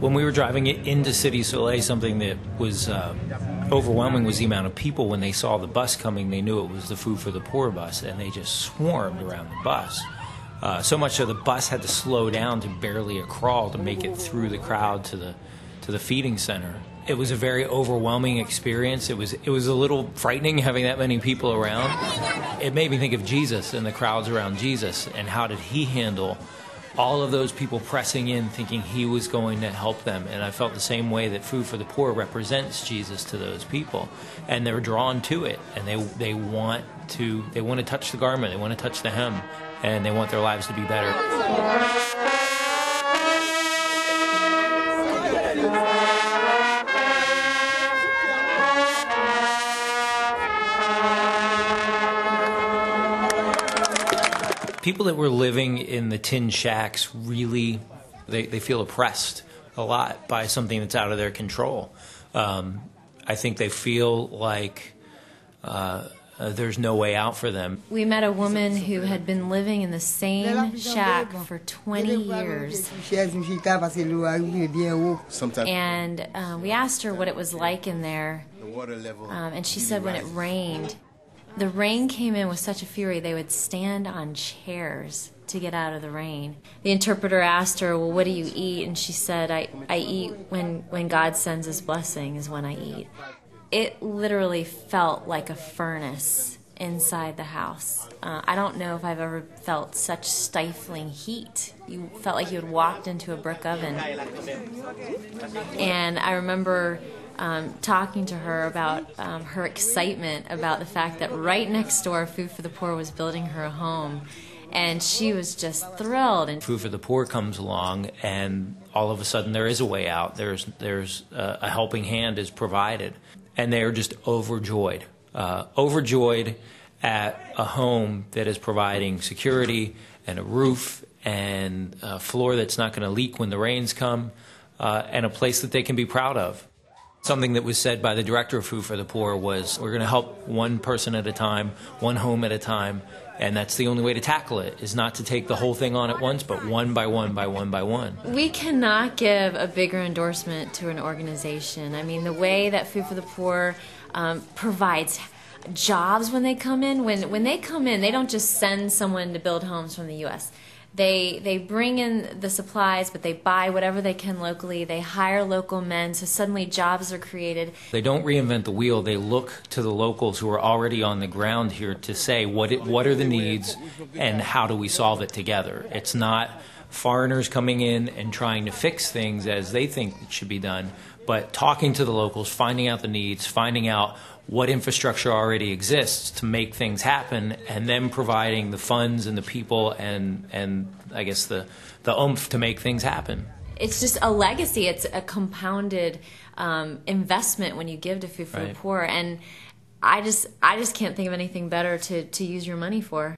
When we were driving into City Soleil, something that was overwhelming was the amount of people. When they saw the bus coming, they knew it was the Food for the Poor bus, and they just swarmed around the bus. So much so the bus had to slow down to barely a crawl to make it through the crowd to the feeding center. It was a very overwhelming experience. It was a little frightening having that many people around. It made me think of Jesus and the crowds around Jesus, and how did he handle all of those people pressing in thinking he was going to help them. And I felt the same way that Food for the Poor represents Jesus to those people, and they're drawn to it, and they want to touch the garment, they want to touch the hem, and they want their lives to be better. People that were living in the tin shacks really, they feel oppressed a lot by something that's out of their control. I think they feel like there's no way out for them. We met a woman who had been living in the same shack for 20 years. And we asked her what it was like in there, and she said when it rained, the rain came in with such a fury they would stand on chairs to get out of the rain. The interpreter asked her, well, what do you eat? And she said, I eat when God sends his blessing is when I eat. It literally felt like a furnace inside the house. I don't know if I've ever felt such stifling heat. You felt like you had walked into a brick oven. And I remember talking to her about her excitement about the fact that right next door Food for the Poor was building her a home, and she was just thrilled. And Food for the Poor comes along, and all of a sudden there is a way out. There's a helping hand is provided, and they are just overjoyed at a home that is providing security and a roof and a floor that's not going to leak when the rains come, and a place that they can be proud of. Something that was said by the director of Food for the Poor was, we're going to help one person at a time, one home at a time, and that's the only way to tackle it, is not to take the whole thing on at once, but one by one by one by one. We cannot give a bigger endorsement to an organization. I mean, the way that Food for the Poor provides jobs when they come in. When they come in, they don't just send someone to build homes from the U.S. They bring in the supplies, but they buy whatever they can locally. They hire local men, so suddenly jobs are created. They don't reinvent the wheel. They look to the locals who are already on the ground here to say what are the needs and how do we solve it together. It's not foreigners coming in and trying to fix things as they think it should be done, but talking to the locals, finding out the needs, finding out what infrastructure already exists to make things happen, and then providing the funds and the people and I guess the oomph to make things happen. It's just a legacy. It's a compounded investment when you give to Food for the Poor, and I just can't think of anything better to use your money for.